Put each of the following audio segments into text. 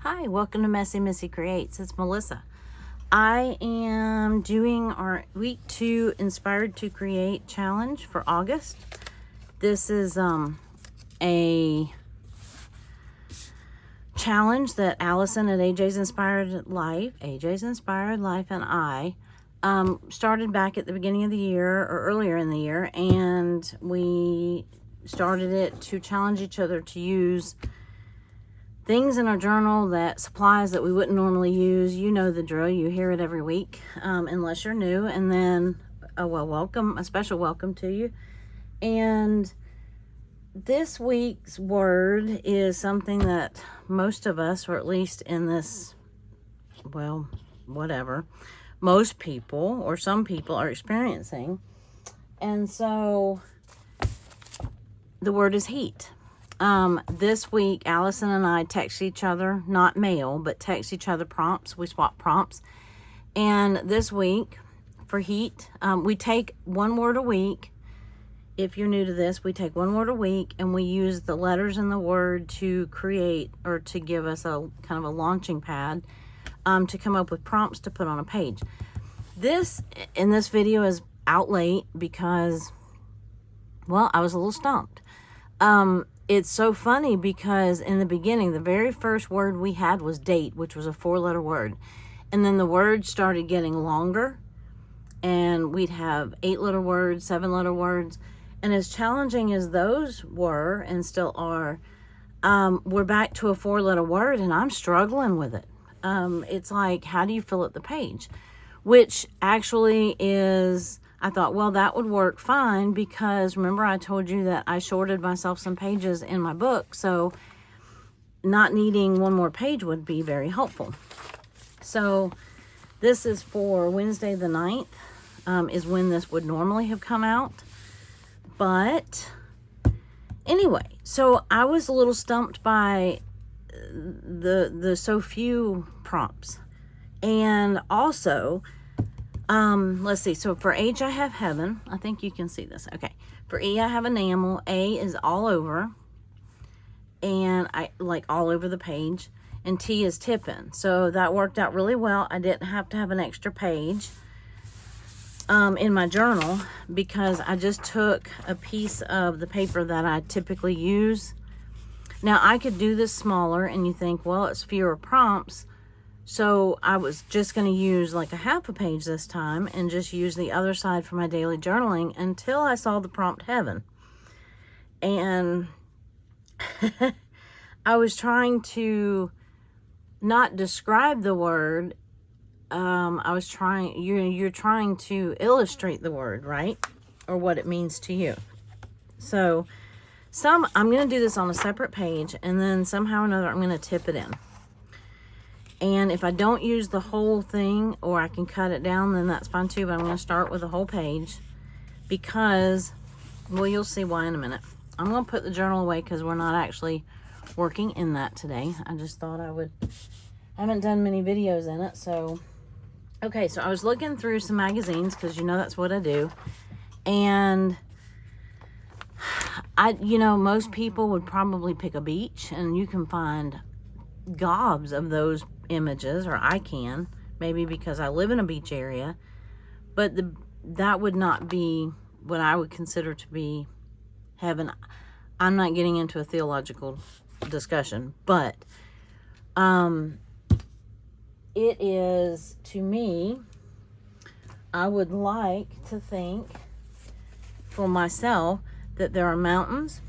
Hi, welcome to Messy Missy Creates. It's Melissa. I am doing our week 2 Inspired to Create challenge for August. This is a challenge that Allison at AJ's Inspired Life and I started back at the beginning of the year or earlier in the year, and we started it to challenge each other to use things in our journal, that supplies that we wouldn't normally use. You know the drill. You hear it every week, unless you're new. And then, a special welcome to you. And this week's word is something that most of us, or at least in this, most people or some people are experiencing. And so the word is heat. This week, Allison and I text each other, not mail, but text each other prompts. We swap prompts. And this week, for heat, we take one word a week. If you're new to this, we take one word a week, and we use the letters in the word to create, or to give us a kind of a launching pad, to come up with prompts to put on a page. This video is out late because, I was a little stumped. It's so funny because in the beginning, the very first word we had was date, which was a 4-letter word. And then the words started getting longer, and we'd have 8-letter words, 7-letter words. And as challenging as those were and still are, we're back to a 4-letter word, and I'm struggling with it. It's like, how do you fill up the page? Which actually is, I thought, that would work fine, because remember I told you that I shorted myself some pages in my book, so not needing one more page would be very helpful. So this is for Wednesday the 9th, is when this would normally have come out. But anyway, so I was a little stumped by the so few prompts. And also, let's see. So for H, I have heaven. I think you can see this. Okay. For E, I have enamel. A is all over. And I like all over the page. And T is tipping. So that worked out really well. I didn't have to have an extra page in my journal, because I just took a piece of the paper that I typically use. Now I could do this smaller, and you think, it's fewer prompts. So I was just going to use like a half a page this time, and just use the other side for my daily journaling until I saw the prompt heaven. And I was trying to not describe the word. You're trying to illustrate the word, right? Or what it means to you. So I'm going to do this on a separate page, and then somehow or another I'm going to tip it in. And if I don't use the whole thing, or I can cut it down, then that's fine too. But I'm going to start with the whole page, because, you'll see why in a minute. I'm going to put the journal away because we're not actually working in that today. I just thought I haven't done many videos in it. So, okay, so I was looking through some magazines, because that's what I do. And most people would probably pick a beach, and you can find gobs of those images, or I can, maybe because I live in a beach area, but that would not be what I would consider to be heaven. I'm not getting into a theological discussion, but it is, to me, I would like to think for myself that there are mountains,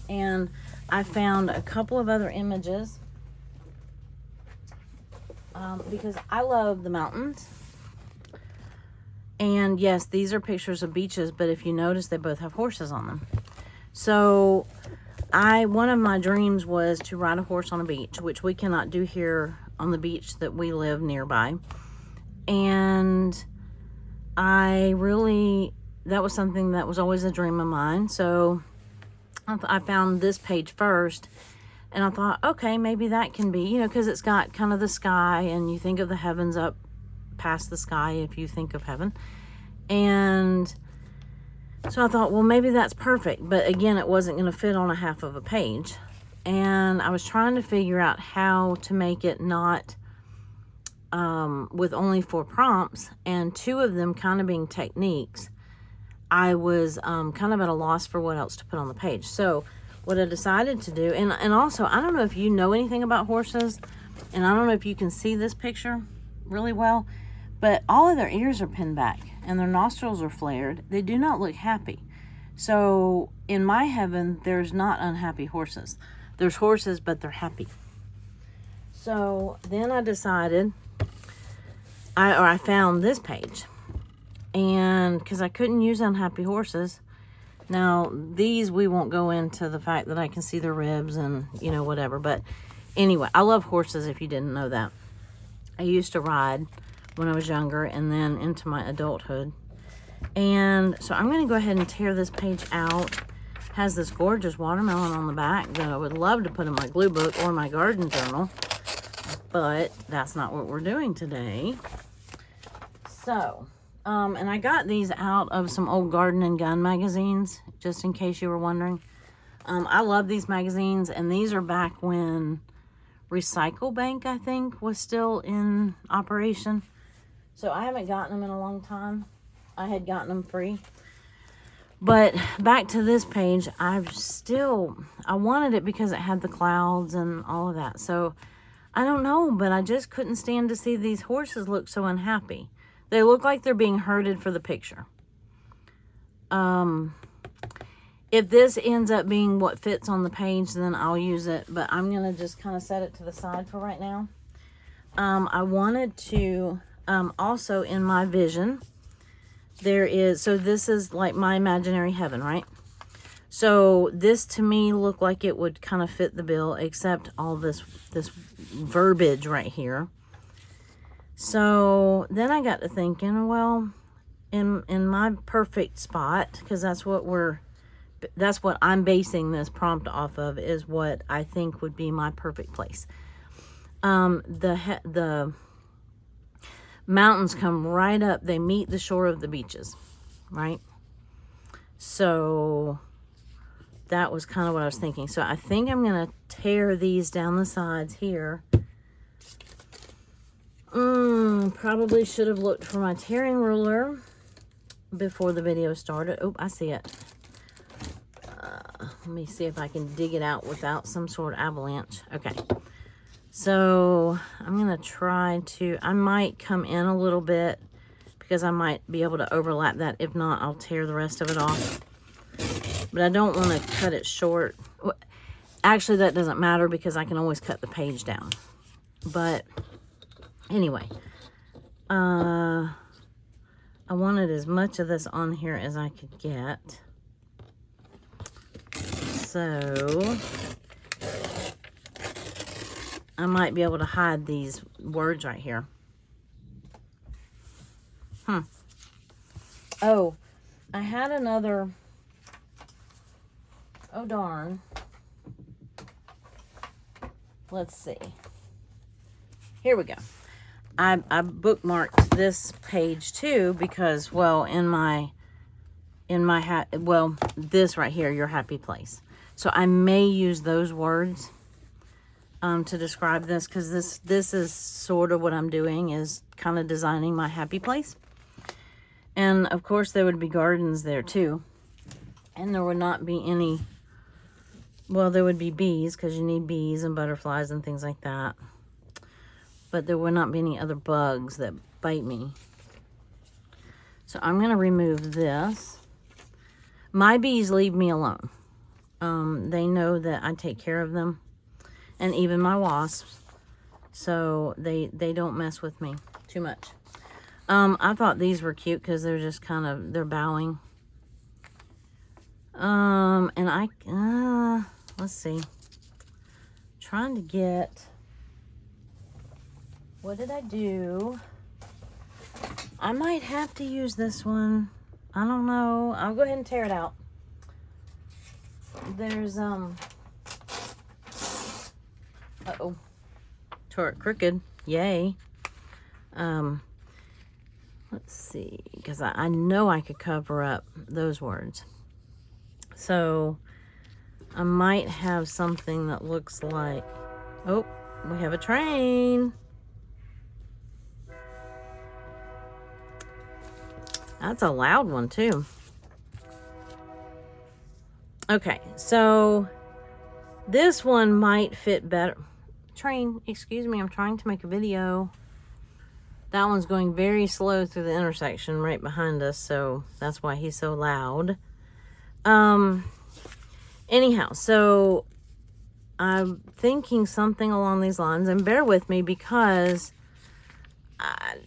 and I found a couple of other images, because I love the mountains. And yes, these are pictures of beaches, but if you notice, they both have horses on them. So one of my dreams was to ride a horse on a beach, which we cannot do here on the beach that we live nearby. And that was something that was always a dream of mine. So I found this page first, and I thought, okay, maybe that can be, because it's got kind of the sky, and you think of the heavens up past the sky if you think of heaven. And so I thought, maybe that's perfect. But again, it wasn't going to fit on a half of a page. and I was trying to figure out how to make it not with only 4 prompts, and 2 of them kind of being techniques. I was kind of at a loss for what else to put on the page. So what I decided to do, and also, I don't know if you know anything about horses, and I don't know if you can see this picture really well, but all of their ears are pinned back and their nostrils are flared. They do not look happy. So in my heaven, there's not unhappy horses. There's horses, but they're happy. So then I decided, I found this page, and because I couldn't use unhappy horses. Now these, we won't go into the fact that I can see their ribs and, you know, whatever, but anyway, I love horses, if you didn't know that. I used to ride when I was younger and then into my adulthood. And so I'm going to go ahead and tear this page out. It has this gorgeous watermelon on the back that I would love to put in my glue book or my garden journal, but that's not what we're doing today. So, and I got these out of some old Garden and Gun magazines, just in case you were wondering. I love these magazines, and these are back when Recycle Bank, I think, was still in operation. So I haven't gotten them in a long time. I had gotten them free. But back to this page, I wanted it because it had the clouds and all of that. So I don't know, but I just couldn't stand to see these horses look so unhappy. They look like they're being herded for the picture. If this ends up being what fits on the page, then I'll use it. But I'm going to just kind of set it to the side for right now. I wanted to, also in my vision, so this is like my imaginary heaven, right? So this to me looked like it would kind of fit the bill, except all this verbiage right here. So then I got to thinking, well, in my perfect spot, because that's what I'm basing this prompt off of, is what I think would be my perfect place. The mountains come right up. They meet the shore of the beaches, right? So that was kind of what I was thinking. So I think I'm going to tear these down the sides here. Probably should have looked for my tearing ruler before the video started. Oh, I see it. Let me see if I can dig it out without some sort of avalanche. Okay. So I'm going to try to, I might come in a little bit because I might be able to overlap that. If not, I'll tear the rest of it off. But I don't want to cut it short. Actually, that doesn't matter because I can always cut the page down. But anyway, I wanted as much of this on here as I could get. So I might be able to hide these words right here. Oh, I had another, oh darn. Let's see. Here we go. I bookmarked this page too because, well, this right here, your happy place. So I may use those words to describe this, because this is sort of what I'm doing, is kind of designing my happy place. And of course there would be gardens there too, and there would not be any, well, there would be bees, because you need bees and butterflies and things like that, but there would not be any other bugs that bite me. So I'm going to remove this. My bees leave me alone. They know that I take care of them, and even my wasps, so they don't mess with me too much. I thought these were cute because they're just kind of, they're bowing. And let's see, trying to get, what did I do? I might have to use this one. I don't know. I'll go ahead and tear it out. There's, uh-oh, tore it crooked. Yay. Let's see, because I know I could cover up those words. So I might have something that looks like, oh, we have a train. That's a loud one too. Okay, so this one might fit better. Train, excuse me, I'm trying to make a video. That one's going very slow through the intersection right behind us, so that's why he's so loud. Anyhow, so I'm thinking something along these lines, and bear with me because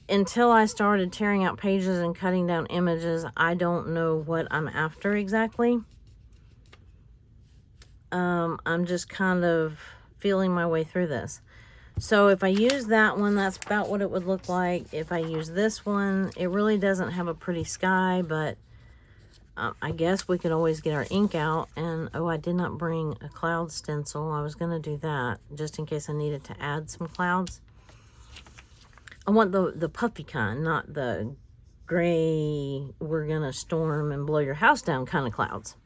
until I started tearing out pages and cutting down images, I don't know what I'm after exactly. I'm just kind of feeling my way through this. So if I use that one, that's about what it would look like. If I use this one, it really doesn't have a pretty sky, but I guess we could always get our ink out. And, oh, I did not bring a cloud stencil. I was going to do that just in case I needed to add some clouds. I want the puffy kind, not the gray, we're going to storm and blow your house down kind of clouds.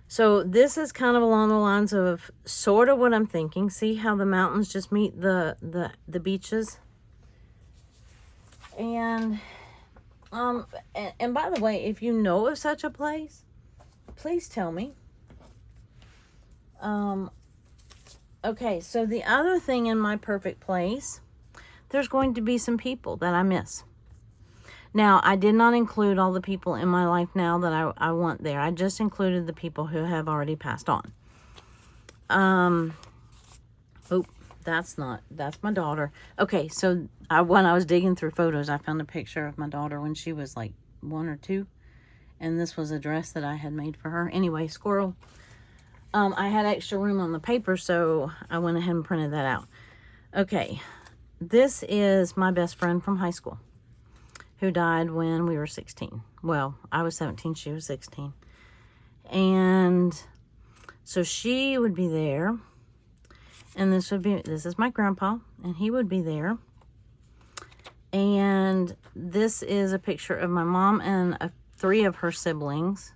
So this is kind of along the lines of sort of what I'm thinking. See how the mountains just meet the beaches? And by the way, if you know of such a place, please tell me. Okay, so the other thing in my perfect place, there's going to be some people that I miss. Now, I did not include all the people in my life now that I want there. I just included the people who have already passed on. Oh, that's my daughter. Okay, so when I was digging through photos, I found a picture of my daughter when she was like 1 or 2. And this was a dress that I had made for her. Anyway, squirrel. I had extra room on the paper, so I went ahead and printed that out. Okay, this is my best friend from high school, who died when we were 16. Well, I was 17, she was 16. And so she would be there. And this is my grandpa, and he would be there. And this is a picture of my mom and 3 of her siblings.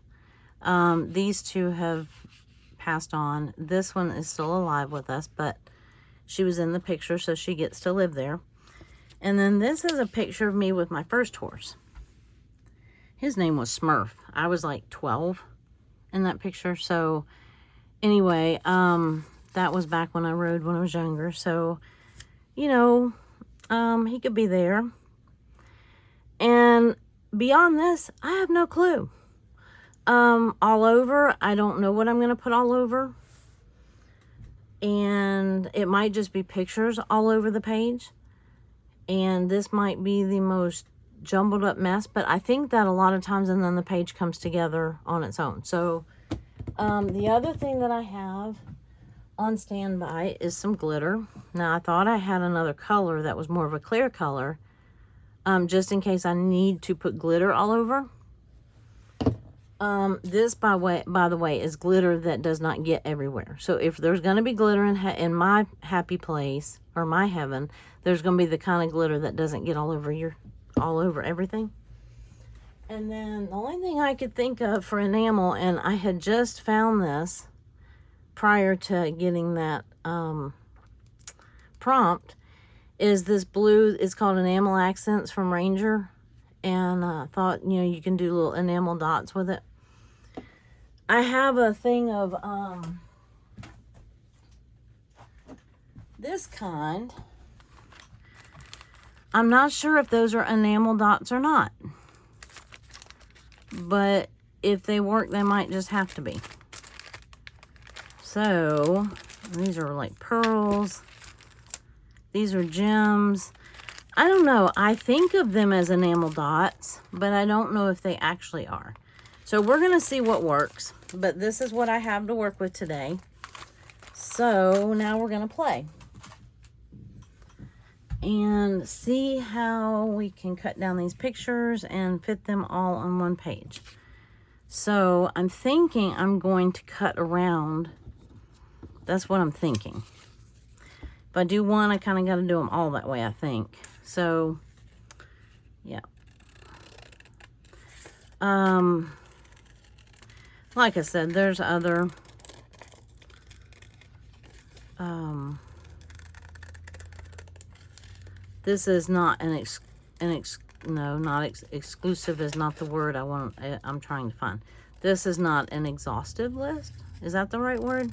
These 2 have passed on. This one is still alive with us, but she was in the picture, so she gets to live there. And then this is a picture of me with my first horse. His name was Smurf. I was like 12 in that picture. So anyway, that was back when I rode when I was younger. So, you know, he could be there. And beyond this, I have no clue. All over, I don't know what I'm going to put all over. And it might just be pictures all over the page. And this might be the most jumbled up mess, but I think that a lot of times, and then the page comes together on its own. So the other thing that I have on standby is some glitter. Now, I thought I had another color that was more of a clear color, just in case I need to put glitter all over. This, by the way, is glitter that does not get everywhere. So if there's going to be glitter in my happy place or my heaven, there's going to be the kind of glitter that doesn't get all over everything. And then the only thing I could think of for enamel, and I had just found this prior to getting that prompt, is this blue. It's called Enamel Accents from Ranger. And I thought, you know, you can do little enamel dots with it. I have a thing of this kind. I'm not sure if those are enamel dots or not. But if they work, they might just have to be. So, these are like pearls. These are gems. I don't know. I think of them as enamel dots, but I don't know if they actually are. So we're going to see what works. But this is what I have to work with today. So now we're going to play. And see how we can cut down these pictures and fit them all on one page. So I'm thinking I'm going to cut around. That's what I'm thinking. If I do one, I kind of got to do them all that way, I think. So, yeah. Like I said, there's other this is not exclusive is not the word I'm trying to find. This is not an exhaustive list. Is that the right word?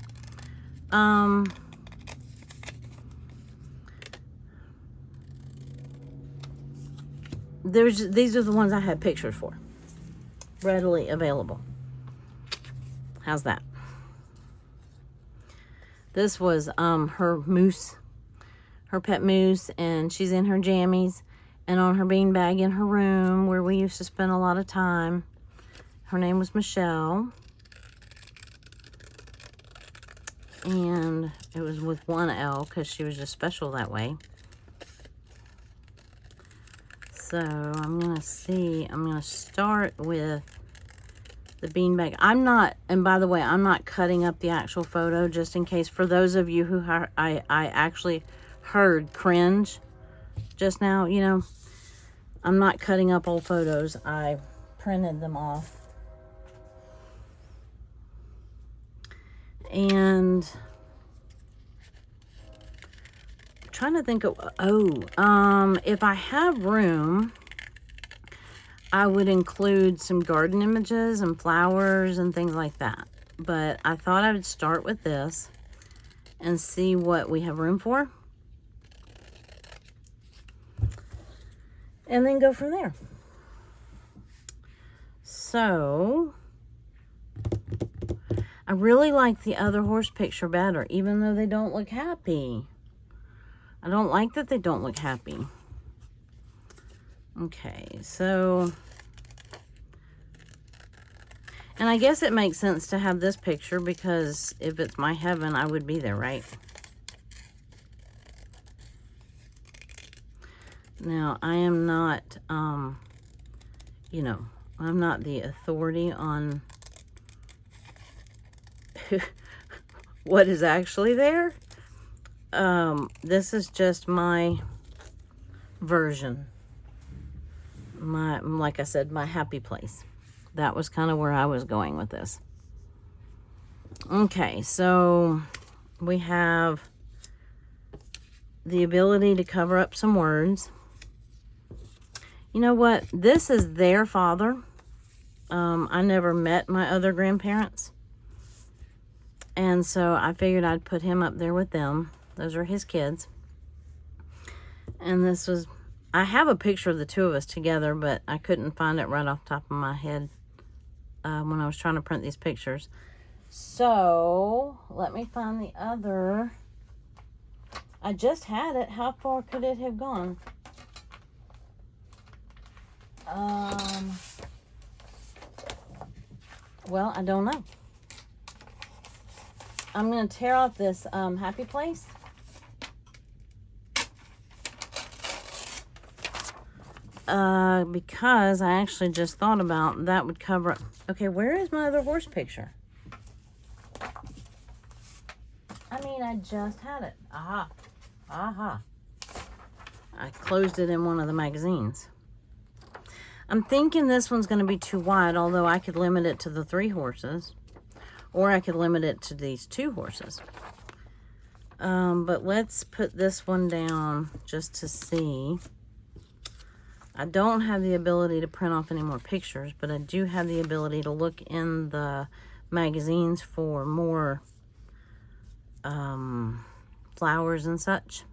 These are the ones I had pictures for, readily available. How's that? This was her moose, her pet moose, and she's in her jammies and on her beanbag in her room where we used to spend a lot of time. Her name was Michelle, and it was with one L because she was just special that way. So I'm gonna start with the beanbag. And by the way, I'm not cutting up the actual photo, just in case, for those of you who I actually heard cringe just now, you know, I'm not cutting up old photos. I printed them off. And I'm trying to think of, if I have room, I would include some garden images and flowers and things like that. But I thought I would start with this and see what we have room for. And then go from there. So, I really like the other horse picture better, even though they don't look happy. I don't like that they don't look happy. Okay, so, and I guess it makes sense to have this picture because if it's my heaven, I would be there, right? Now, I am not, you know, I'm not the authority on what is actually there. This is just my version. Like I said, my happy place. That was kind of where I was going with this. Okay, so we have the ability to cover up some words. You know what? This is their father. I never met my other grandparents. And so I figured I'd put him up there with them. Those are his kids. And this was, I have a picture of the two of us together, but I couldn't find it right off the top of my head when I was trying to print these pictures. So, let me find the other. I just had it. How far could it have gone? Well, I don't know. I'm going to tear off this happy place. Because I actually just thought about that would cover up. Okay, where is my other horse picture? I mean, I just had it. Aha. Aha. I closed it in one of the magazines. I'm thinking this one's going to be too wide, although I could limit it to the 3 horses. Or I could limit it to these 2 horses. But let's put this one down just to see. I don't have the ability to print off any more pictures, but I do have the ability to look in the magazines for more flowers and such.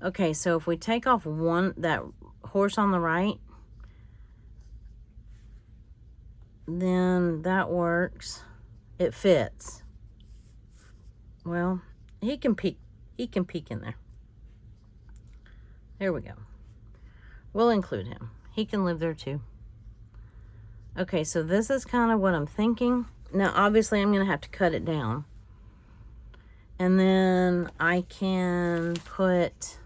Okay, so if we take off that horse on the right, then that works. It fits. Well, he can peek in there. There we go. We'll include him. He can live there too. Okay, so this is kind of what I'm thinking. Now, obviously, I'm going to have to cut it down. And then I can put,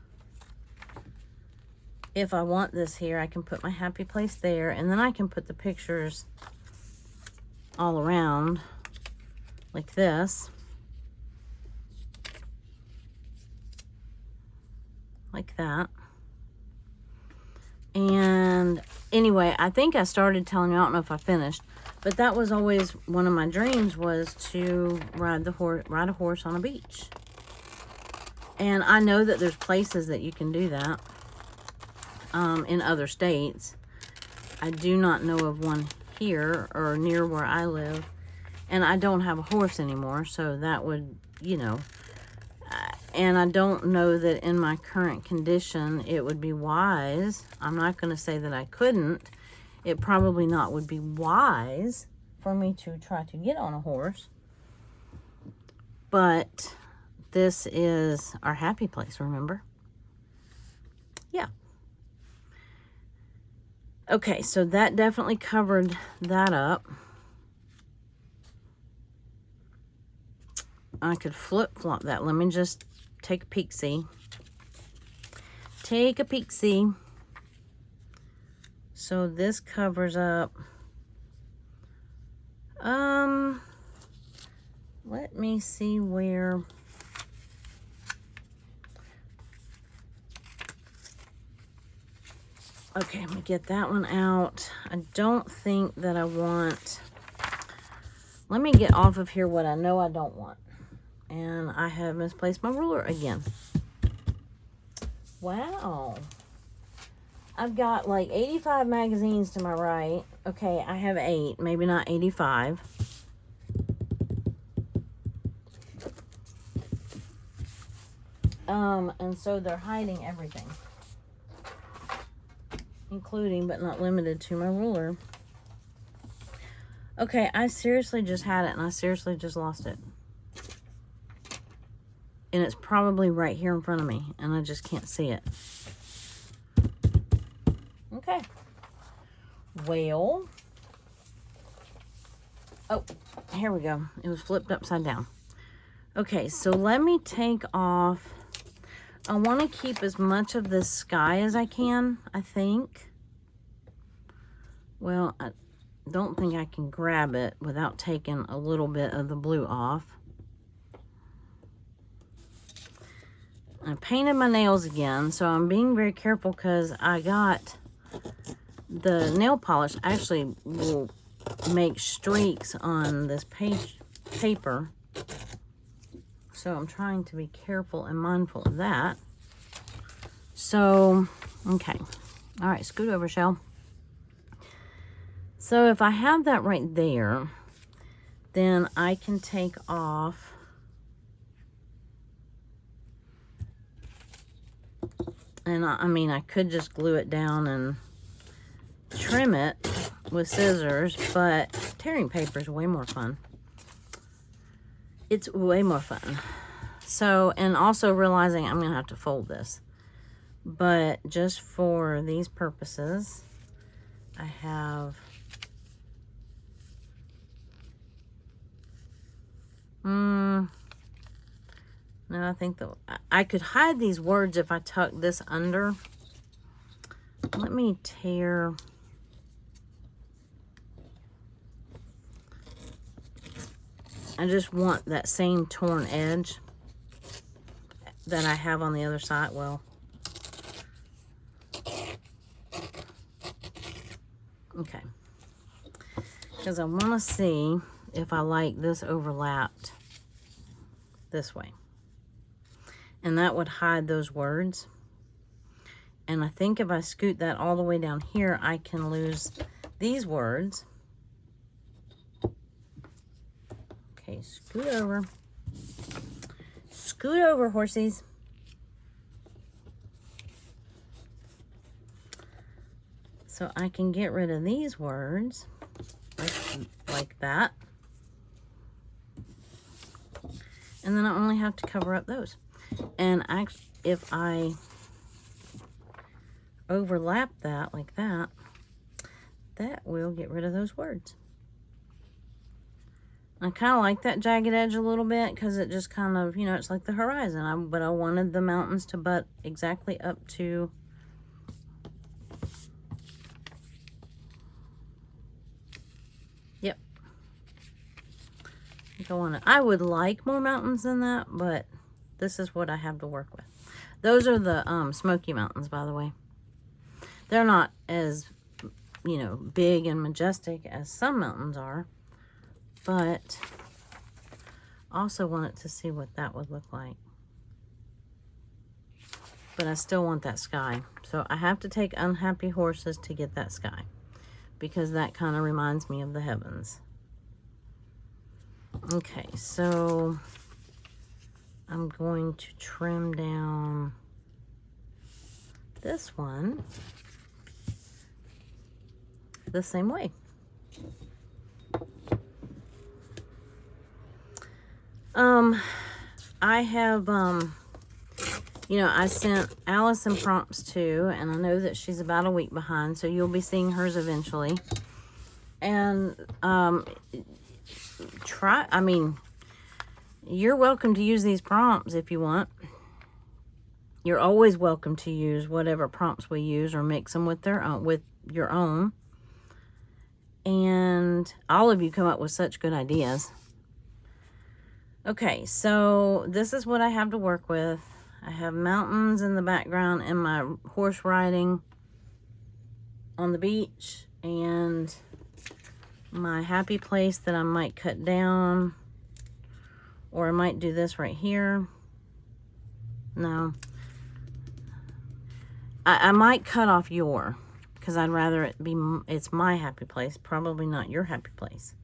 if I want this here, I can put my happy place there. And then I can put the pictures all around like this. Like that. And anyway, I think I started telling you, I don't know if I finished, But that was always one of my dreams, was to ride a horse on a beach. And I know that there's places that you can do that in other states. I do not know of one here or near where I live. And I don't have a horse anymore, so that would, you know. And I don't know that in my current condition it would be wise. I'm not going to say that I couldn't. It probably not would be wise for me to try to get on a horse. But this is our happy place, remember? Yeah. Okay, so that definitely covered that up. I could flip-flop that. Let me just take a peek-see. Take a peek-see. So this covers up. Let me see where. Okay, let me get that one out. I don't think that I want. Let me get off of here what I know I don't want. And I have misplaced my ruler again. Wow. I've got like 85 magazines to my right. Okay, I have 8, maybe not 85. And so they're hiding everything. Including, but not limited to, my ruler. Okay, I seriously just had it and I seriously just lost it. And it's probably right here in front of me and I just can't see it. Okay. Well. Oh, here we go. It was flipped upside down. Okay, so let me take off. I want to keep as much of this sky as I can, I think. Well, I don't think I can grab it without taking a little bit of the blue off. I painted my nails again, so I'm being very careful because I got the nail polish actually will make streaks on this paper. So I'm trying to be careful and mindful of that. So, okay. All right, scoot over, Shell. So if I have that right there, then I can take off and I mean, I could just glue it down and trim it with scissors, but tearing paper is way more fun. It's way more fun. So, and also realizing I'm gonna have to fold this, but just for these purposes, I have no, I think that I could hide these words if I tuck this under. Let me tear. I just want that same torn edge that I have on the other side. Well, okay. Because I want to see if I like this overlapped this way. And that would hide those words. And I think if I scoot that all the way down here, I can lose these words. Okay, scoot over. Scoot over, horsies. So I can get rid of these words like that. And then I only have to cover up those. And if I overlap that like that, that will get rid of those words. I kind of like that jagged edge a little bit because it just kind of, you know, it's like the horizon. But I wanted the mountains to butt exactly up to yep. Go on. I would like more mountains than that, but this is what I have to work with. Those are the Smoky Mountains, by the way. They're not as you know, big and majestic as some mountains are, but also wanted to see what that would look like. But I still want that sky. So I have to take unhappy horses to get that sky, because that kind of reminds me of the heavens. Okay, so I'm going to trim down this one the same way. I have, you know, I sent Allison prompts too, and I know that she's about a week behind, so you'll be seeing hers eventually. And, I mean, you're welcome to use these prompts if you want. You're always welcome to use whatever prompts we use, or mix them with your own. And all of you come up with such good ideas. Okay, so this is what I have to work with. I have mountains in the background and my horse riding on the beach, and my happy place that I might cut down, or I might do this right here. No. I might cut off because I'd rather it's my happy place, probably not your happy place.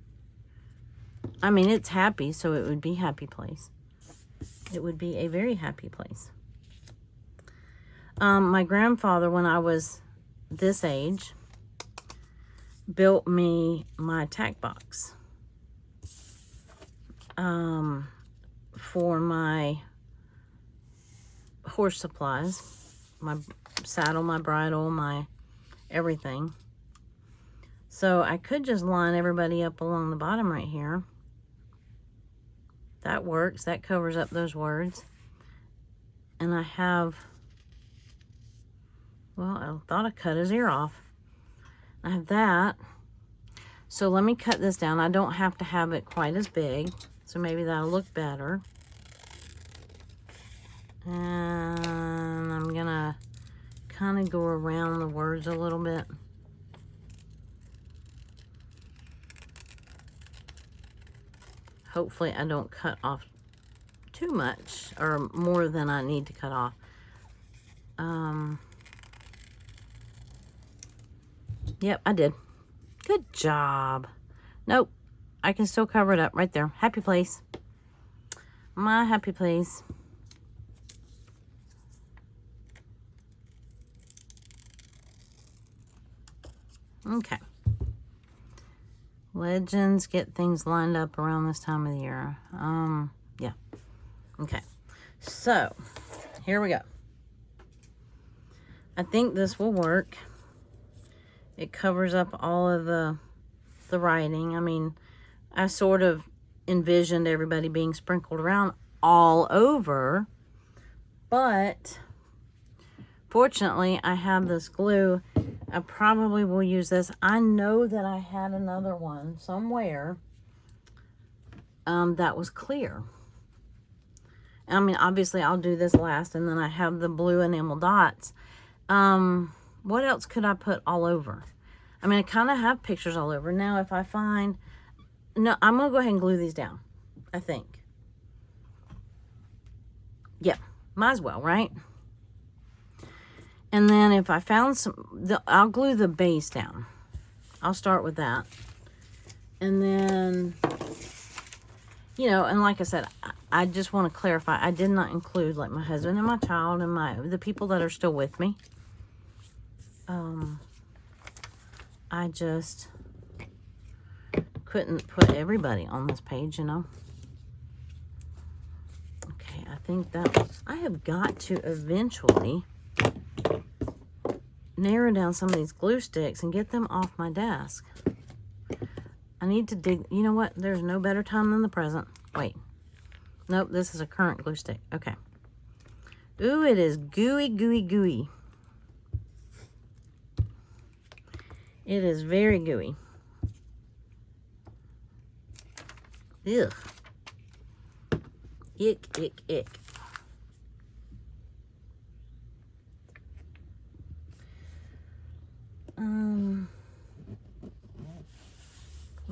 I mean, it's happy, so it would be happy place. It would be a very happy place. My grandfather, when I was this age, built me my tack box for my horse supplies, my saddle, my bridle, my everything. So I could just line everybody up along the bottom right here. That works. That covers up those words. And I have, well, I thought I cut his ear off. I have that. So let me cut this down. I don't have to have it quite as big, so maybe that'll look better. And I'm gonna kind of go around the words a little bit. Hopefully I don't cut off too much or more than I need to cut off. Yep, I did. Good job. Nope, I can still cover it up right there. Happy place. My happy place. Okay. Legends get things lined up around this time of the year. Yeah. Okay. So, here we go. I think this will work. It covers up all of the writing. I mean, I sort of envisioned everybody being sprinkled around all over, but fortunately, I have this glue. I probably will use this. I know that I had another one somewhere that was clear. I mean, obviously, I'll do this last, and then I have the blue enamel dots. What else could I put all over? I mean, I kind of have pictures all over. Now, if I find... No, I'm going to go ahead and glue these down, I think. Yep, might as well, right? And then if I found some... I'll glue the base down. I'll start with that. And then... You know, and like I said, I just want to clarify, I did not include, like, my husband and my child and the people that are still with me. I just couldn't put everybody on this page, you know. Okay, I think that I have got to eventually narrow down some of these glue sticks and get them off my desk. I need to dig. You know what? There's no better time than the present. Wait. Nope, this is a current glue stick. Okay. Ooh, it is gooey, gooey, gooey. It is very gooey. Ugh. Ick, ick, ick.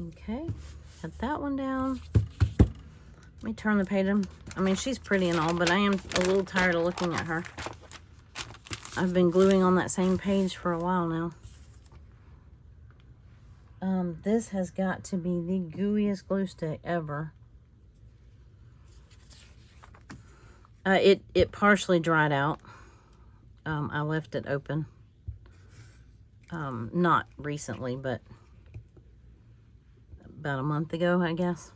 Okay, got that one down. Let me turn the page. I mean, she's pretty and all, but I am a little tired of looking at her. I've been gluing on that same page for a while now. This has got to be the gooeyest glue stick ever. It partially dried out. I left it open. Not recently, but about a month ago, I guess.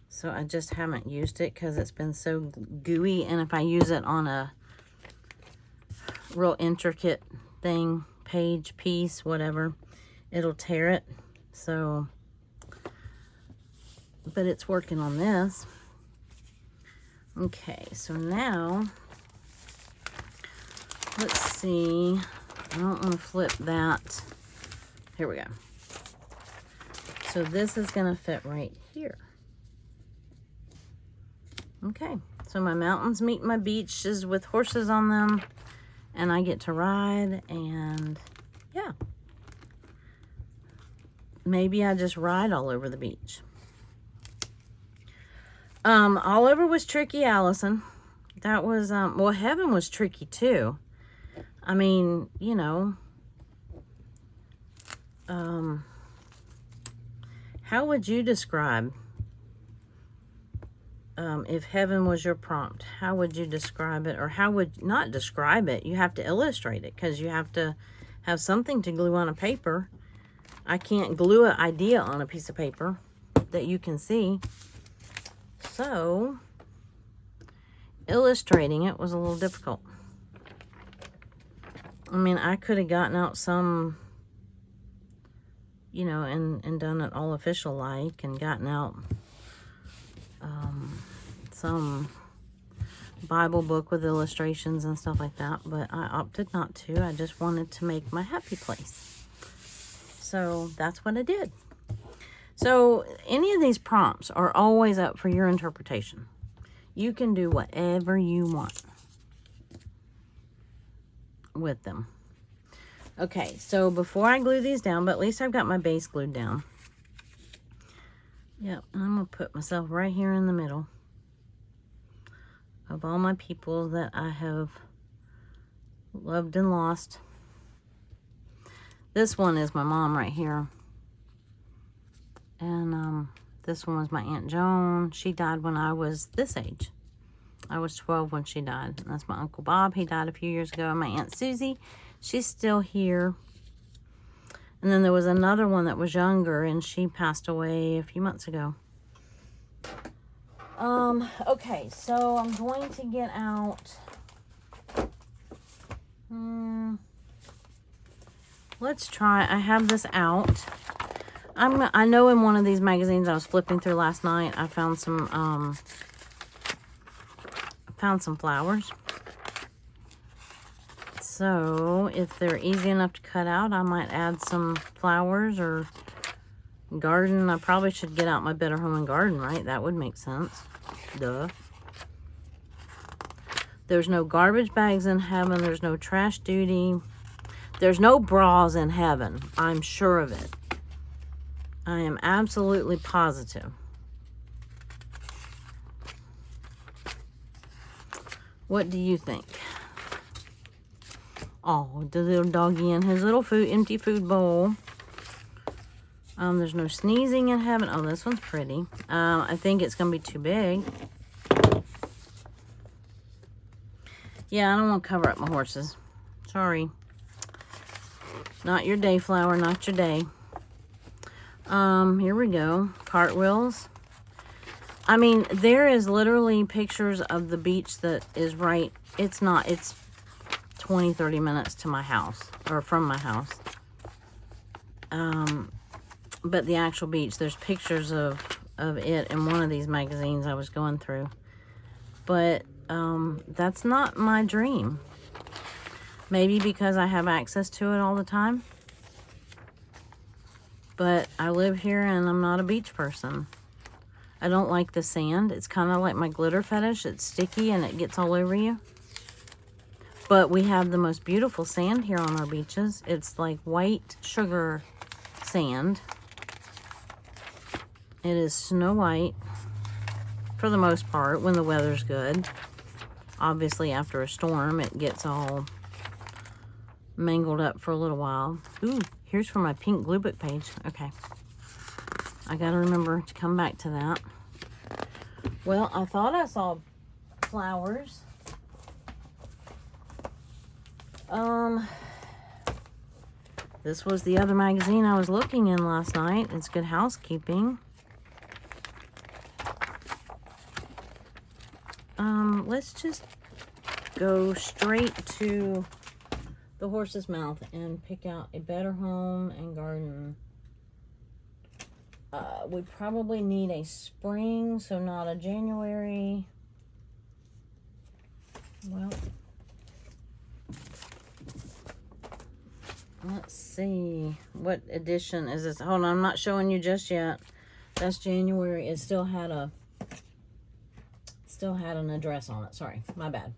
So I just haven't used it because it's been so gooey. And if I use it on a real intricate thing, page, piece, whatever, it'll tear it. So, but it's working on this. Okay, so now, let's see. I don't want to flip that. Here we go. So this is going to fit right here. Okay, so my mountains meet my beaches with horses on them, and I get to ride, and yeah. Maybe I just ride all over the beach. All over was tricky, Allison. That was, well, heaven was tricky too. I mean, you know, how would you describe, if heaven was your prompt, how would you describe it? Or how would, not describe it, you have to illustrate it, because you have to have something to glue on a paper. I can't glue an idea on a piece of paper that you can see. So, illustrating it was a little difficult. I mean, I could have gotten out some, you know, and done it all official like, and gotten out some Bible book with illustrations and stuff like that, but I opted not to. I just wanted to make my happy place. So that's what I did. So any of these prompts are always up for your interpretation. You can do whatever you want with them. Okay, so before I glue these down, but at least I've got my base glued down. Yep, I'm going to put myself right here in the middle of all my people that I have loved and lost. This one is my mom right here. And this one was my Aunt Joan. She died when I was this age. I was 12 when she died. And that's my Uncle Bob. He died a few years ago. And my Aunt Susie, she's still here. And then there was another one that was younger, and she passed away a few months ago. Okay, so I'm going to get out. Let's try. I have this out. I know in one of these magazines I was flipping through last night, I found some flowers. So if they're easy enough to cut out, I might add some flowers or garden. I probably should get out my Better Home and Garden, right? That would make sense. Duh. There's no garbage bags in heaven. There's no trash duty. There's no bras in heaven. I'm sure of it. I am absolutely positive. What do you think? Oh, the little doggy in his little empty food bowl. There's no sneezing in heaven. Oh, this one's pretty. I think it's going to be too big. Yeah, I don't want to cover up my horses. Sorry. Not your day, flower. Not your day. Here we go. Cartwheels. I mean, there is literally pictures of the beach that is right. It's not. It's 20, 30 minutes to my house. Or from my house. But the actual beach, there's pictures of it in one of these magazines I was going through. But that's not my dream. Maybe because I have access to it all the time. But I live here and I'm not a beach person. I don't like the sand. It's kind of like my glitter fetish. It's sticky and it gets all over you. But we have the most beautiful sand here on our beaches. It's like white sugar sand. It is Snow White for the most part when the weather's good. Obviously, after a storm, it gets all mangled up for a little while. Ooh, here's for my pink glue book page. Okay. I gotta remember to come back to that. Well, I thought I saw flowers. This was the other magazine I was looking in last night. It's Good Housekeeping. Let's just go straight to the horse's mouth and pick out a better home and garden. We probably need a spring, so not a January. Well, let's see. What edition is this? Hold on, I'm not showing you just yet. That's January. It still had an address on it. Sorry, my bad.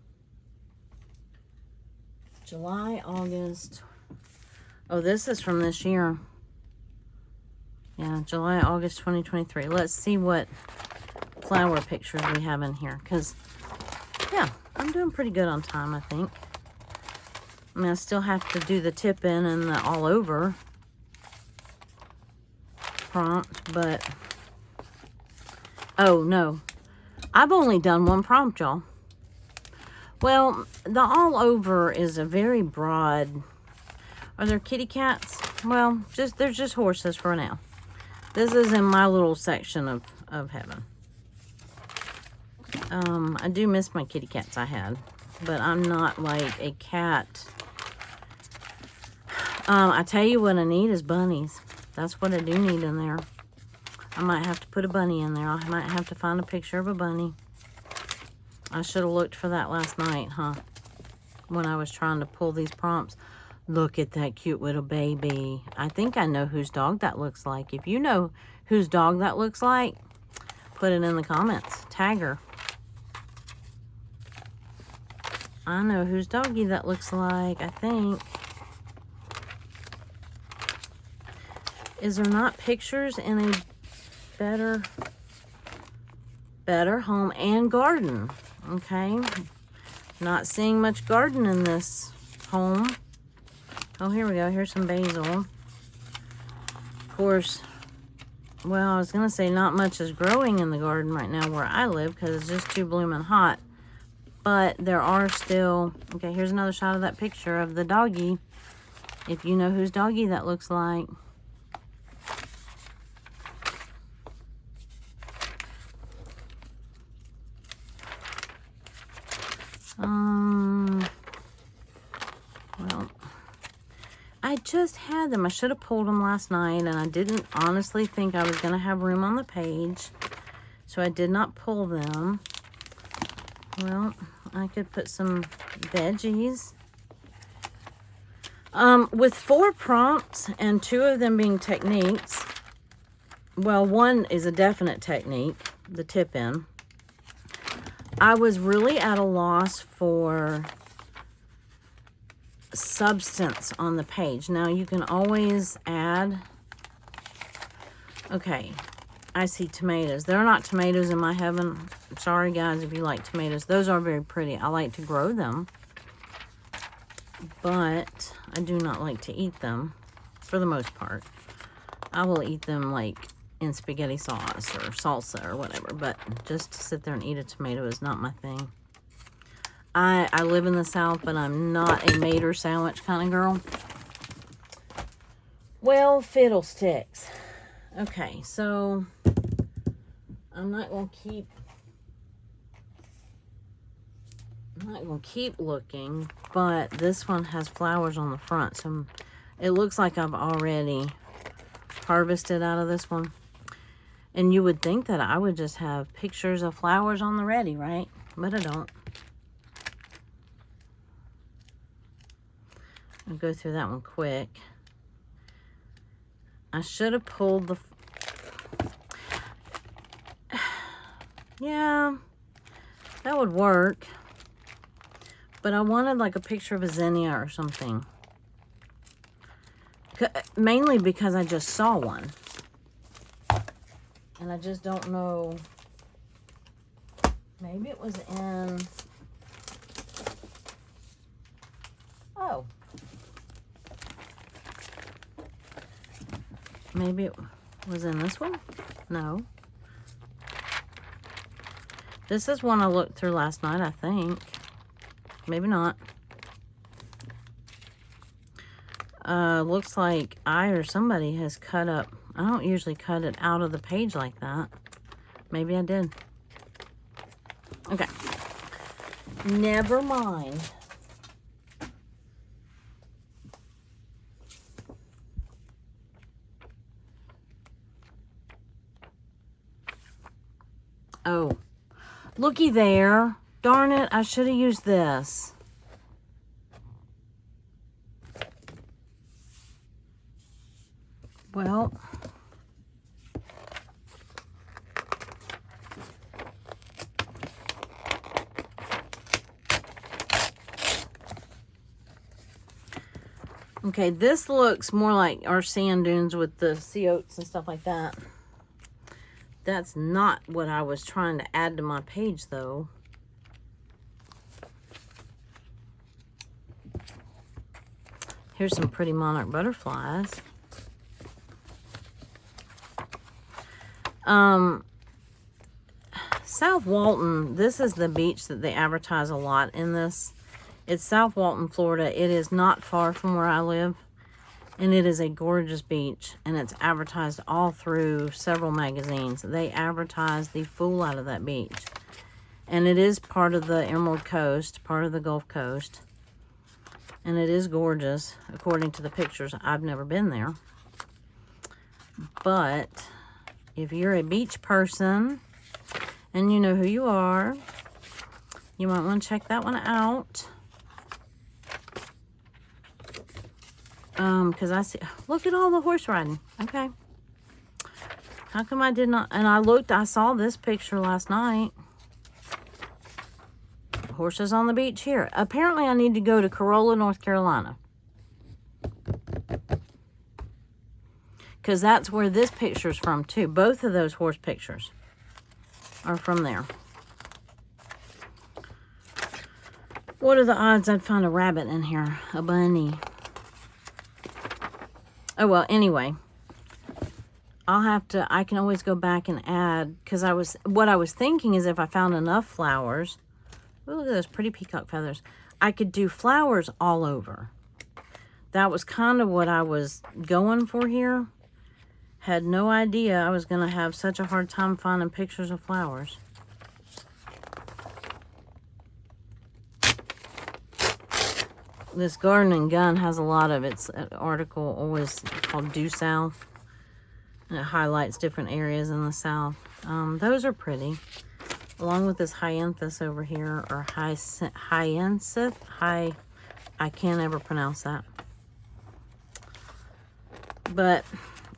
July, August. Oh, this is from this year. Yeah, July, August 2023. Let's see what flower pictures we have in here. Because, yeah, I'm doing pretty good on time, I think. I mean, I still have to do the tip in and the all over prompt, but... Oh, no. I've only done one prompt, y'all. Well, the all over is a very broad... Are there kitty cats? Well, there's just horses for now. This is in my little section of heaven. I do miss my kitty cats I had, but I'm not like a cat. I tell you what I need is bunnies. That's what I do need in there. I might have to put a bunny in there. I might have to find a picture of a bunny. I should have looked for that last night, huh? When I was trying to pull these prompts. Look at that cute little baby. I think I know whose dog that looks like. If you know whose dog that looks like, put it in the comments. Tag her. I know whose doggy that looks like, I think. Is there not pictures in a better home and garden? Okay. Not seeing much garden in this home. Oh, here we go. Here's some basil. Of course, well, I was going to say not much is growing in the garden right now where I live because it's just too blooming hot. But there are still... Okay, here's another shot of that picture of the doggy. If you know whose doggy that looks like. Well, I just had them. I should have pulled them last night, and I didn't honestly think I was going to have room on the page, so I did not pull them. Well, I could put some veggies. With 4 prompts and 2 of them being techniques, well, one is a definite technique, the tip in. I was really at a loss for substance on the page. Now, you can always add... Okay, I see tomatoes. There are not tomatoes in my heaven. Sorry, guys, if you like tomatoes. Those are very pretty. I like to grow them. But I do not like to eat them, for the most part. I will eat them, like, in spaghetti sauce or salsa or whatever. But just to sit there and eat a tomato is not my thing. I live in the South, but I'm not a mater sandwich kind of girl. Well, fiddlesticks. Okay, so I'm not going to keep looking, but this one has flowers on the front, so it looks like I've already harvested out of this one. And you would think that I would just have pictures of flowers on the ready, right? But I don't. I'll go through that one quick. I should have pulled the... Yeah, that would work. But I wanted like a picture of a zinnia or something. Mainly because I just saw one. And I just don't know. Maybe it was in... Oh. Maybe it was in this one? No. This is one I looked through last night, I think. Maybe not. Looks like I or somebody has cut up. I don't usually cut it out of the page like that. Maybe I did. Okay. Never mind. Oh. Looky there. Darn it, I should have used this. Well, okay, this looks more like our sand dunes with the sea oats and stuff like that. That's not what I was trying to add to my page, though. Here's some pretty monarch butterflies. South Walton, this is the beach that they advertise a lot in this. It's South Walton, Florida. It is not far from where I live. And it is a gorgeous beach. And it's advertised all through several magazines. They advertise the fool out of that beach. And it is part of the Emerald Coast, part of the Gulf Coast. And it is gorgeous, according to the pictures. I've never been there. But if you're a beach person and you know who you are, you might want to check that one out. Because I see, look at all the horse riding. Okay. How come I did not, and I saw this picture last night. Horses on the beach here. Apparently I need to go to Corolla, North Carolina. Because that's where this picture's from too. Both of those horse pictures are from there. What are the odds I'd find a rabbit in here? A bunny. Oh, well, anyway. I can always go back and add, because what I was thinking is if I found enough flowers, ooh, look at those pretty peacock feathers, I could do flowers all over. That was kind of what I was going for here. Had no idea I was going to have such a hard time finding pictures of flowers. This Garden and Gun has a lot of its article always called Due South. And it highlights different areas in the South. Those are pretty. Along with this hyanthus over here, or hyacinth. I can't ever pronounce that. But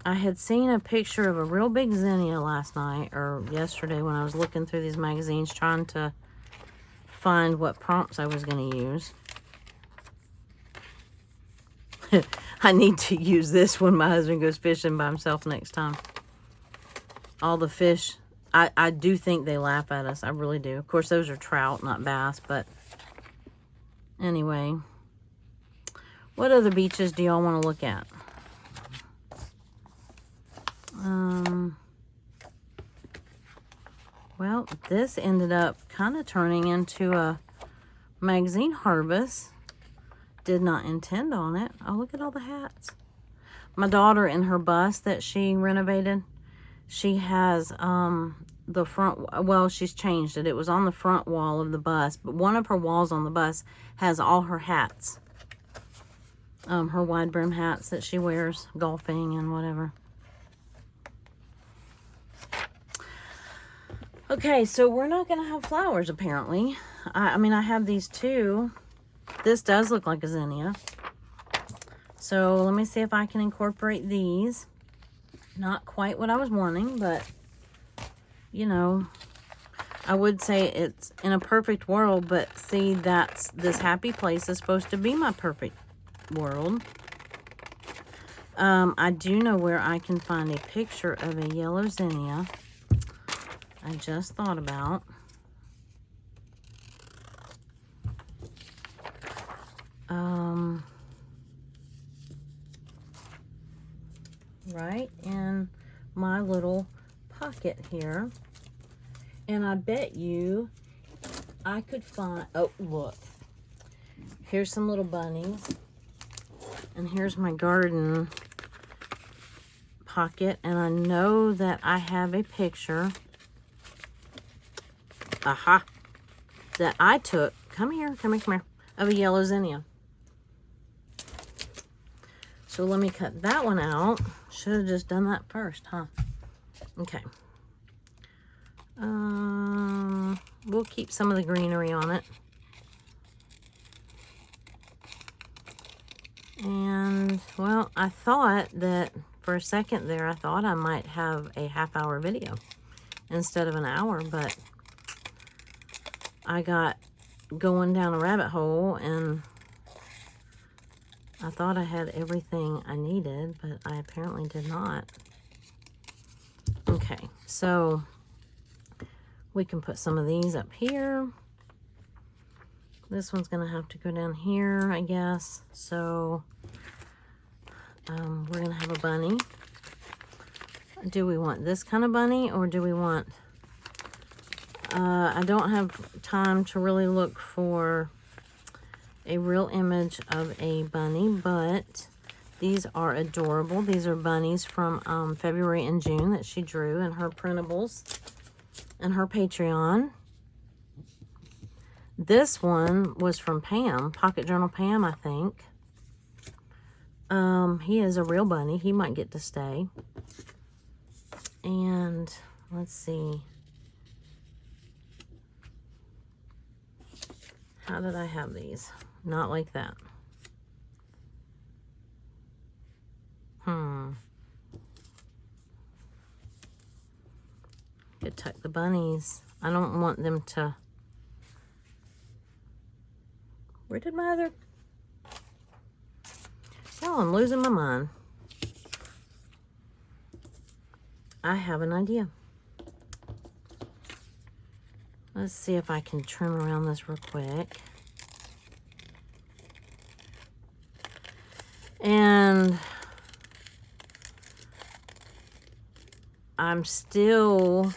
I had seen a picture of a real big zinnia last night, or yesterday when I was looking through these magazines trying to find what prompts I was going to use. I need to use this when my husband goes fishing by himself next time. All the fish, I do think they laugh at us. I really do. Of course, those are trout, not bass, but anyway. What other beaches do y'all want to look at? Well, this ended up kind of turning into a magazine harvest. Did not intend on it. Oh, look at all the hats. My daughter, in her bus that she renovated, she has the front, well, she's changed it. It was on the front wall of the bus, but one of her walls on the bus has all her hats. Her wide brim hats that she wears golfing and whatever. Okay, so we're not going to have flowers, apparently. I mean, I have these two. This does look like a zinnia. So let me see if I can incorporate these. Not quite what I was wanting, but, you know, I would say it's in a perfect world, but see, this happy place is supposed to be my perfect world. I do know where I can find a picture of a yellow zinnia. I just thought about. Right in my little pocket here. And I bet you I could find, oh, look. Here's some little bunnies. And here's my garden pocket. And I know that I have a picture. Aha. That I took. Come here, come here, come here. Of a yellow zinnia. So let me cut that one out. Should have just done that first, huh? Okay. We'll keep some of the greenery on it. And, well, I thought that for a second there, I thought I might have a half-hour video instead of an hour, but I got going down a rabbit hole and I thought I had everything I needed, but I apparently did not. Okay, so we can put some of these up here. This one's gonna have to go down here, I guess. So we're gonna have a bunny. Do we want this kind of bunny or do we want, I don't have time to really look for a real image of a bunny, but these are adorable. These are bunnies from February and June that she drew in her printables and her Patreon. This one was from Pam, Pocket Journal Pam, I think. He is a real bunny. He might get to stay. And let's see. How did I have these? Not like that. Could tuck the bunnies. I don't want them to... Where did my other... Oh, I'm losing my mind. I have an idea. Let's see if I can turn around this real quick. And I'm still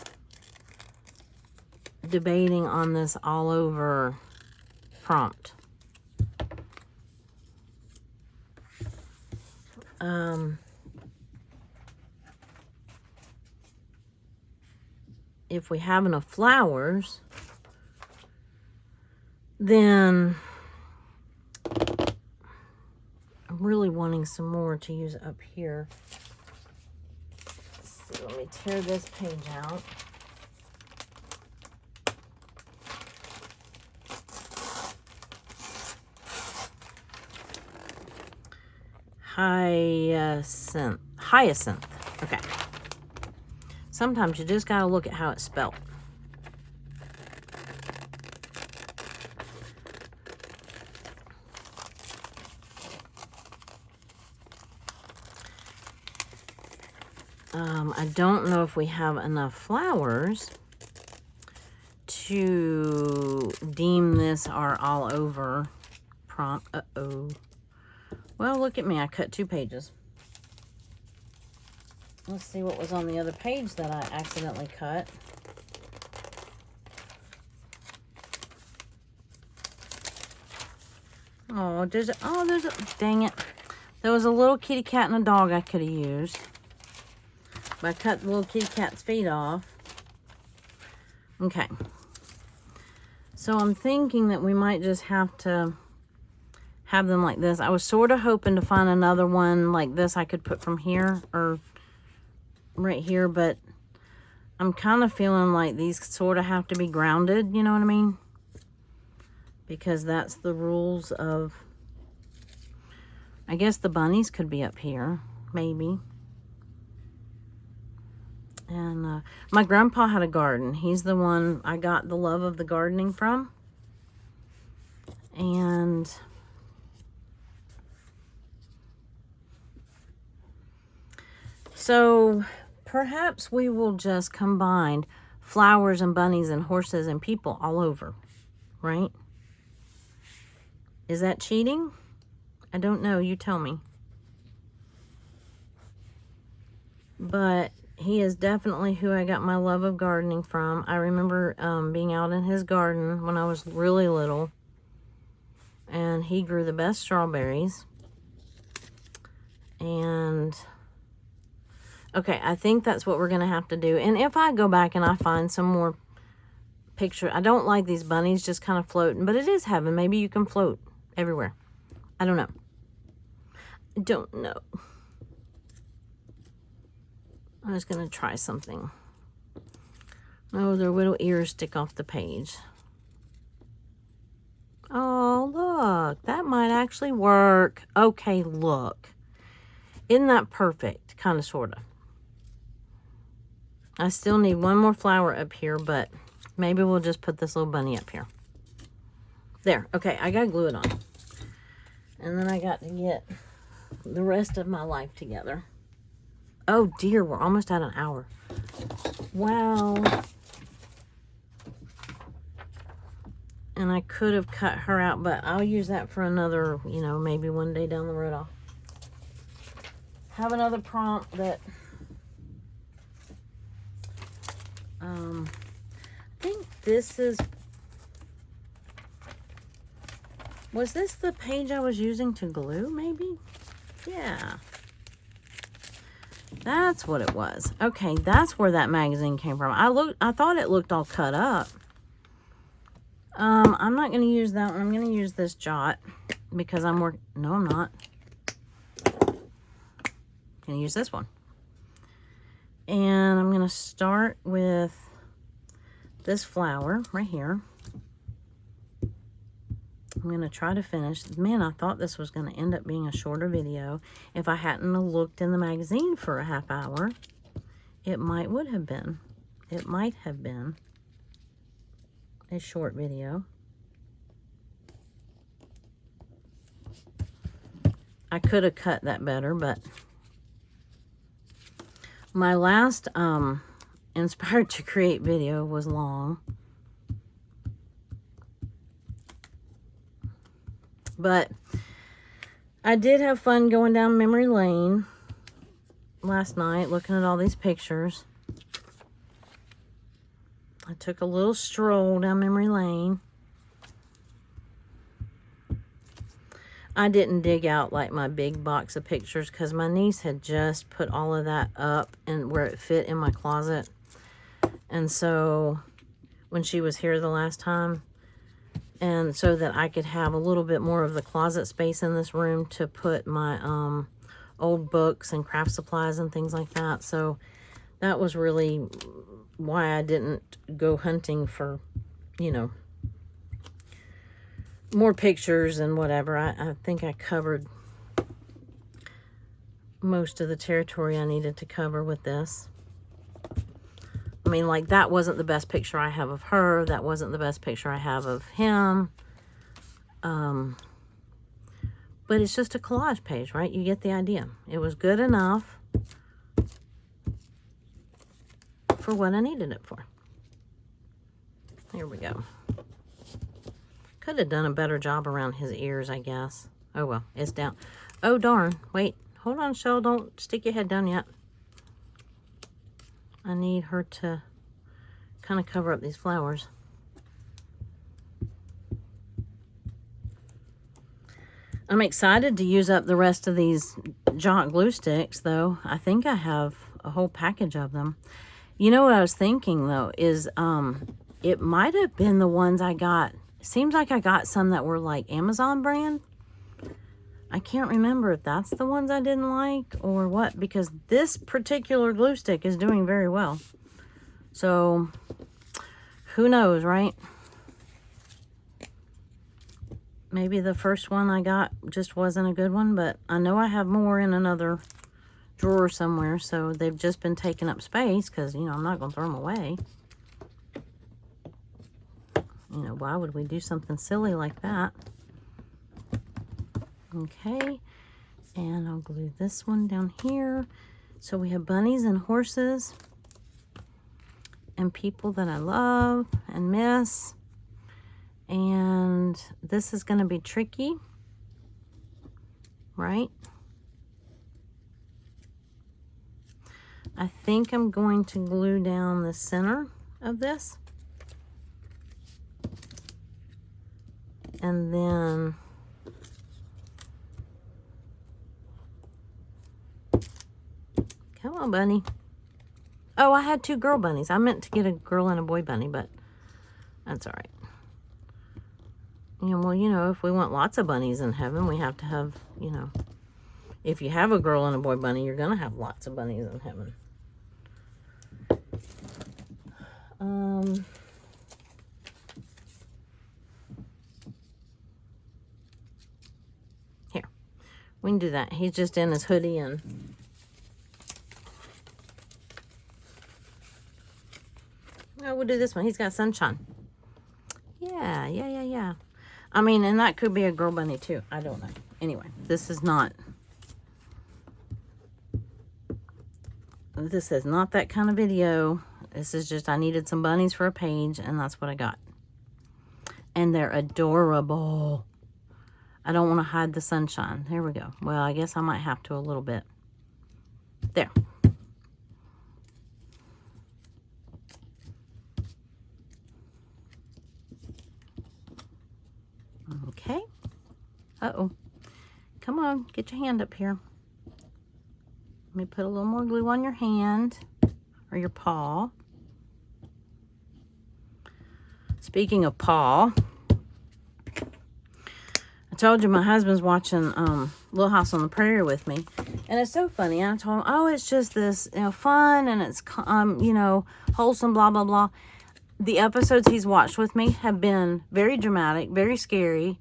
debating on this all over prompt. If we have enough flowers, then I'm really wanting some more to use up here. Let's see, let me tear this page out. Hyacinth. Okay. Sometimes you just gotta look at how it's spelled. I don't know if we have enough flowers to deem this our all over prompt. Uh-oh. Well, look at me. I cut 2 pages. Let's see what was on the other page that I accidentally cut. Oh, there's a, dang it. There was a little kitty cat and a dog I could have used. But I cut the little kitty cat's feet off. Okay. So I'm thinking that we might just have to have them like this. I was sort of hoping to find another one like this I could put from here or right here, but I'm kind of feeling like these sort of have to be grounded, you know what I mean? Because that's the rules of, I guess the bunnies could be up here, maybe. And my grandpa had a garden. He's the one I got the love of the gardening from. And so perhaps we will just combine flowers and bunnies and horses and people all over, right? Is that cheating? I don't know. You tell me. But he is definitely who I got my love of gardening from. I remember being out in his garden when I was really little. And he grew the best strawberries. And, okay, I think that's what we're going to have to do. And if I go back and I find some more pictures, I don't like these bunnies just kind of floating. But it is heaven. Maybe you can float everywhere. I don't know. I don't know. I was going to try something. Oh, their little ears stick off the page. Oh, look. That might actually work. Okay, look. Isn't that perfect? Kind of, sort of. I still need one more flower up here, but maybe we'll just put this little bunny up here. There. Okay, I got to glue it on. And then I got to get the rest of my life together. Oh dear, we're almost at an hour. Wow. And I could have cut her out, but I'll use that for another, you know, maybe one day down the road I'll have another prompt that I think this is, was this the page I was using to glue maybe? Yeah. That's what it was. Okay, that's where that magazine came from. I thought it looked all cut up. I'm not going to use that one. I'm going to use this jot because I'm working. No, I'm not. I'm going to use this one. And I'm going to start with this flower right here. I'm going to try to finish. Man, I thought this was going to end up being a shorter video. If I hadn't looked in the magazine for a half hour, it might have been a short video. I could have cut that better, but my last inspired to create video was long. But I did have fun going down memory lane last night, looking at all these pictures. I took a little stroll down memory lane. I didn't dig out like my big box of pictures because my niece had just put all of that up and where it fit in my closet. And so when she was here the last time, and so that I could have a little bit more of the closet space in this room to put my old books and craft supplies and things like that. So that was really why I didn't go hunting for, you know, more pictures and whatever. I think I covered most of the territory I needed to cover with this. I mean, like, that wasn't the best picture I have of her. That wasn't the best picture I have of him. But it's just a collage page, right? You get the idea. It was good enough for what I needed it for. Here we go. Could have done a better job around his ears, I guess. Oh, well, it's down. Oh, darn. Wait. Hold on, Shell. Don't stick your head down yet. I need her to kind of cover up these flowers. I'm excited to use up the rest of these jot glue sticks, though. I think I have a whole package of them. You know what I was thinking, though, is it might have been the ones I got. Seems like I got some that were like Amazon brand. I can't remember if that's the ones I didn't like or what, because this particular glue stick is doing very well. So, who knows, right? Maybe the first one I got just wasn't a good one, but I know I have more in another drawer somewhere, so they've just been taking up space because, you know, I'm not going to throw them away. You know, why would we do something silly like that? Okay, and I'll glue this one down here. So we have bunnies and horses. and people that I love and miss. And this is going to be tricky, right? I think I'm going to glue down the center of this. And then come on, bunny. Oh, I had 2 girl bunnies. I meant to get a girl and a boy bunny, but that's all right. Well, if we want lots of bunnies in heaven, we have to have, if you have a girl and a boy bunny, you're going to have lots of bunnies in heaven. Here, we can do that. He's just in his hoodie and we'll do this one. He's got sunshine. Yeah. I mean, and that could be a girl bunny too. I don't know. Anyway, this is not that kind of video. This is just, I needed some bunnies for a page, and that's what I got. And they're adorable. I don't want to hide the sunshine. There we go. Well, I guess I might have to a little bit. There. Okay. Uh-oh. Come on, get your hand up here. Let me put a little more glue on your hand or your paw. Speaking of paw, I told you my husband's watching Little House on the Prairie with me. And it's so funny. I told him, oh, it's just this, fun and it's, wholesome, blah, blah, blah. The episodes he's watched with me have been very dramatic, very scary.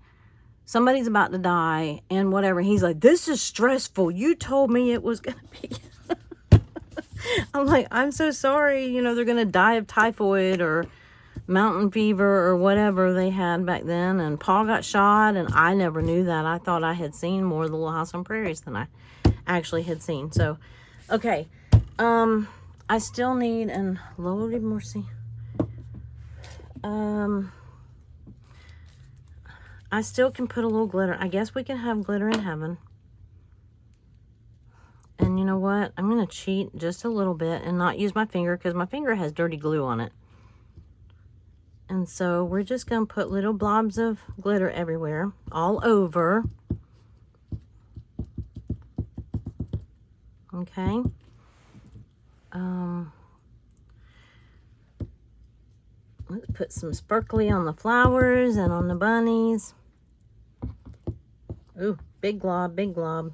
Somebody's about to die and whatever. He's like, this is stressful. You told me it was going to be. I'm like, I'm so sorry. They're going to die of typhoid or mountain fever or whatever they had back then. And Paul got shot and I never knew that. I thought I had seen more of the Little House on Prairies than I actually had seen. So, okay. I still need, and Lord mercy. I still can put a little glitter. I guess we can have glitter in heaven. And you know what? I'm going to cheat just a little bit and not use my finger because my finger has dirty glue on it. And so we're just going to put little blobs of glitter everywhere, all over. Okay. Let's put some sparkly on the flowers and on the bunnies. Ooh, big glob, big glob.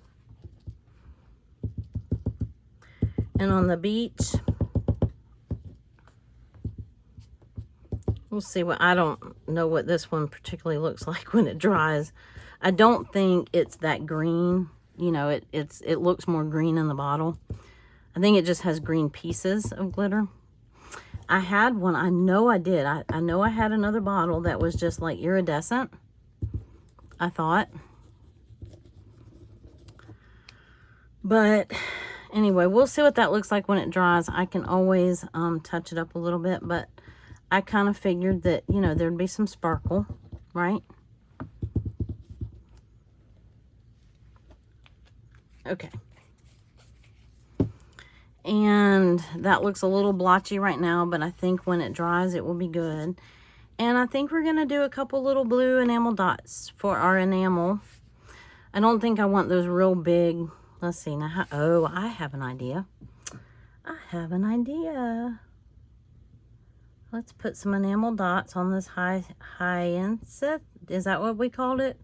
And on the beach, we'll see what, I don't know what this one particularly looks like when it dries. I don't think it's that green. It looks more green in the bottle. I think it just has green pieces of glitter. I had one, I know I did. I know I had another bottle that was just like iridescent, I thought. But anyway, we'll see what that looks like when it dries. I can always touch it up a little bit, but I kind of figured that, there'd be some sparkle, right? Okay. And that looks a little blotchy right now, but I think when it dries, it will be good. And I think we're going to do a couple little blue enamel dots for our enamel. I don't think I want those real big. Let's see. Now, oh, I have an idea. Let's put some enamel dots on this hyacinth. Is that what we called it?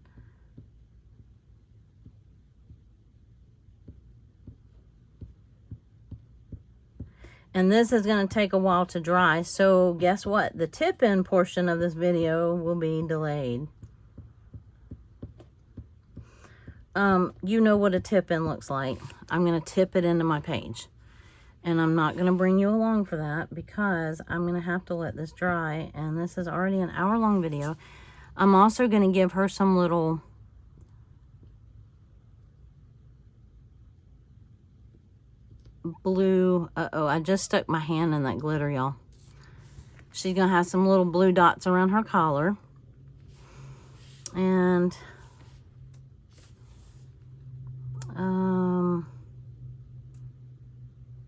And this is going to take a while to dry. So guess what? The tip-in portion of this video will be delayed. You know what a tip-in looks like. I'm going to tip it into my page. And I'm not going to bring you along for that because I'm going to have to let this dry. And this is already an hour-long video. I'm also going to give her some little blue. Uh-oh, I just stuck my hand in that glitter, y'all. She's going to have some little blue dots around her collar. And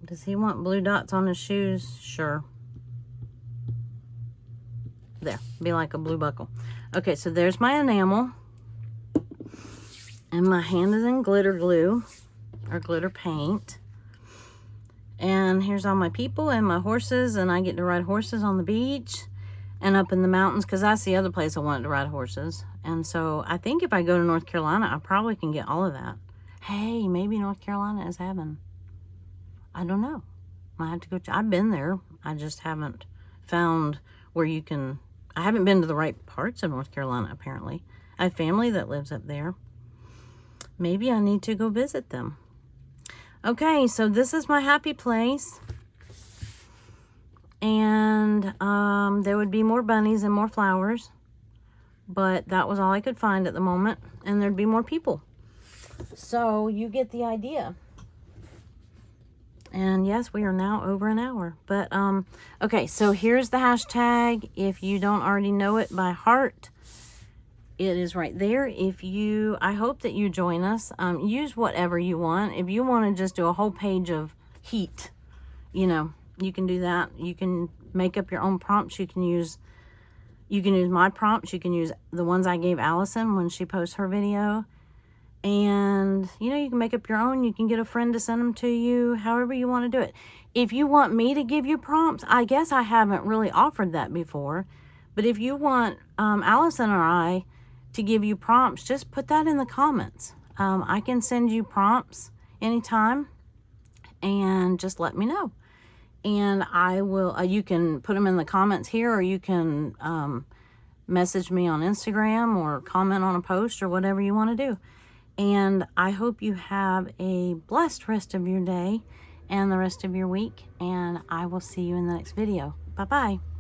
does he want blue dots on his shoes? Sure. There, be like a blue buckle. Okay, so there's my enamel. And my hand is in glitter glue, or glitter paint. And here's all my people and my horses, and I get to ride horses on the beach and up in the mountains, because that's the other place I wanted to ride horses. And so I think if I go to North Carolina, I probably can get all of that. Hey, maybe North Carolina is heaven. I don't know. I have to go. I've been there. I just haven't found where you can. I haven't been to the right parts of North Carolina, apparently. I have family that lives up there. Maybe I need to go visit them. Okay, so this is my happy place. And there would be more bunnies and more flowers. But that was all I could find at the moment. And there'd be more people. So you get the idea. And yes, we are now over an hour. But, okay, so here's the hashtag. If you don't already know it by heart, it is right there. I hope that you join us. Use whatever you want. If you want to just do a whole page of heat, you know, you can do that. You can make up your own prompts. You can use my prompts. You can use the ones I gave Allison when she posts her video. And, you know, you can make up your own. You can get a friend to send them to you, however you want to do it. If you want me to give you prompts, I guess I haven't really offered that before. But if you want Allison or I to give you prompts, just put that in the comments. I can send you prompts anytime, and just let me know. And I will, you can put them in the comments here, or you can message me on Instagram or comment on a post or whatever you want to do. And I hope you have a blessed rest of your day and the rest of your week. And I will see you in the next video. Bye-bye.